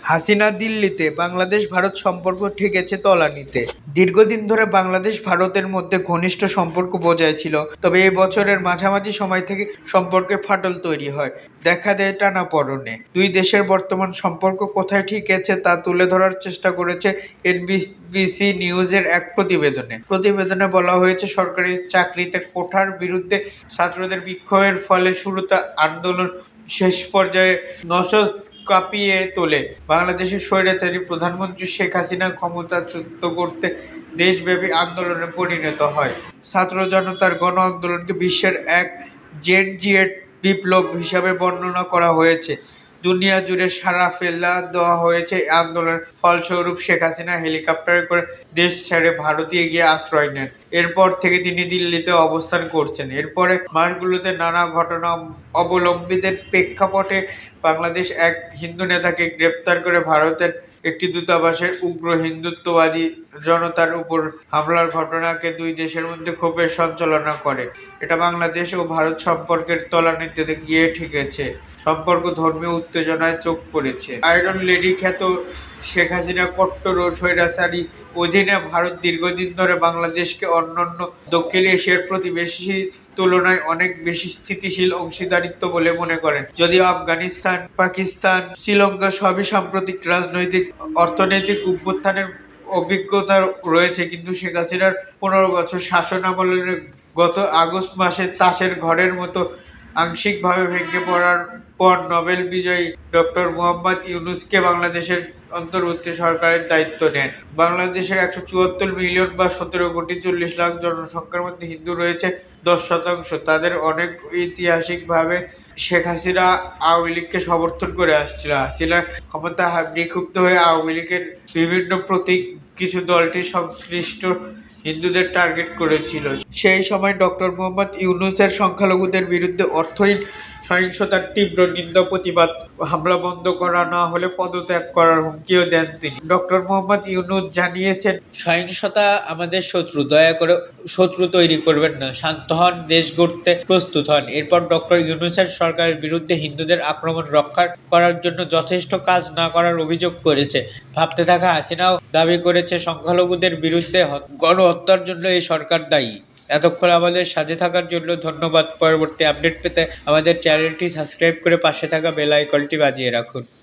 হাসিনা দিল্লিতে, বাংলাদেশ ভারত সম্পর্ক ঠেকেছে তলানিতে। দীর্ঘদিন ধরে বাংলাদেশ ভারতের মধ্যে ঘনিষ্ঠ সম্পর্ক বজায় ছিল, তবে এ বছরের মাঝামাঝি সময় থেকে সম্পর্কে ফাটল তৈরি হয়, দেখা দেয় টানাপোড়েনে। দুই দেশের বর্তমান সম্পর্ক কোথায় ঠেকেছে তা তুলে ধরার চেষ্টা করেছে এনবিসি নিউজের এক প্রতিবেদনে বলা হয়েছে, সরকারি চাকরিতে কোটার বিরুদ্ধে ছাত্রদের বিক্ষোভের ফলে শুরুতে আন্দোলন শেষ পর্যায়ে নসস কাঁপিয়ে তোলে। বাংলাদেশের স্বৈরাচারী প্রধানমন্ত্রী শেখ হাসিনা ক্ষমতাচ্যুত করতে দেশব্যাপী আন্দোলনে পরিণত হয়। ছাত্র জনতার গণ আন্দোলনকে বিশ্বের এক জেন জিয়েট বিপ্লব হিসাবে বর্ণনা করা হয়েছে। দুনিয়া জুড়ে সাড়া ফেলা দেওয়া হয়েছে এই আন্দোলনের ফলস্বরূপ শেখ হাসিনা হেলিকপ্টারে করে দেশ ছেড়ে ভারতে গিয়ে আশ্রয় নেন। এরপর থেকে তিনি দিল্লিতে অবস্থান করছেন। এরপরে মাসগুলোতে নানা ঘটনা অবলম্বীদের প্রেক্ষাপটে বাংলাদেশ এক হিন্দু নেতাকে গ্রেপ্তার করে ভারতের একটি দূতাবাসের উগ্র হিন্দুত্ববাদী জনতার উপর হামলার ঘটনাকে দুই দেশের মধ্যে ক্ষোভের সঞ্চালনা করে। এটা বাংলাদেশ ও ভারত সম্পর্কের তলানিতে গিয়ে ঠেকেছে। সম্পর্ক ধর্মীয় উত্তেজনায় চোখ পড়েছে। আয়রন লেডি খ্যাত শেখ হাসিনা কট্টর ও স্বৈরাচারী অধীনে ভারত দীর্ঘদিন ধরে বাংলাদেশকে অন্যান্য দক্ষিণ এশিয়ার প্রতিবেশীর তুলনায় অনেক বেশি স্থিতিশীল অংশীদারিত্ব বলে মনে করেন। যদিও আফগানিস্তান, পাকিস্তান, শ্রীলঙ্কা সবই সাম্প্রতিক রাজনৈতিক অর্থনৈতিক অভ্যুত্থানের অভিজ্ঞতা রয়েছে, কিন্তু শেখ হাসিনার 15 বছর শাসন আমলের গত আগস্ট মাসে তাসের ঘরের মতো আংশিকভাবে ভেঙে পড়ার পর নোবেল বিজয়ী ডক্টর মোহাম্মদ ইউনূসকে বাংলাদেশের অন্তর্বর্তী সরকারের দায়িত্ব নেন। বাংলাদেশের 174 মিলিয়ন বা 17,40,00,000 জনসংখ্যার মধ্যে হিন্দু রয়েছে 10%। তাদের অনেক ঐতিহাসিকভাবে শেখ হাসিনা আওয়ামী লীগকে সমর্থন করে আসছিল। হাসিনার ক্ষমতা বিক্ষুব্ধ হয়ে আওয়ামী লীগের বিভিন্ন প্রতীক কিছু দলটি সংশ্লিষ্ট হিন্দুদের টার্গেট করেছিল। সেই সময় ডক্টর মোহাম্মদ ইউনূসের সংখ্যালঘুদের বিরুদ্ধে অর্থহীন সহিংসতার তীব্র নিন্দা প্রতিবাদ হামলা বন্ধ করা না হলে পদত্যাগ করার হুমকিও দেন তিনি। ডক্টর মোহাম্মদ ইউনূস জানিয়েছেন, সহিংসতা আমাদের শত্রু, দয়া করে শত্রু তৈরি করবেন না, শান্ত হন, দেশ গড়তে প্রস্তুত হন। এরপর ডক্টর ইউনূসের সরকারের বিরুদ্ধে হিন্দুদের আক্রমণ রক্ষা করার জন্য যথেষ্ট কাজ না করার অভিযোগ করেছে। ভাবতে থাকা হাসিনাও দাবি করেছে, সংখ্যালঘুদের বিরুদ্ধে গণহত্যার জন্য এই সরকার দায়ী। এতক্ষণ আমাদের সাথে থাকার জন্য ধন্যবাদ। পরবর্তী আপডেট পেতে আমাদের চ্যানেলটি সাবস্ক্রাইব করে পাশে থাকা বেল আইকনটি বাজিয়ে রাখুন।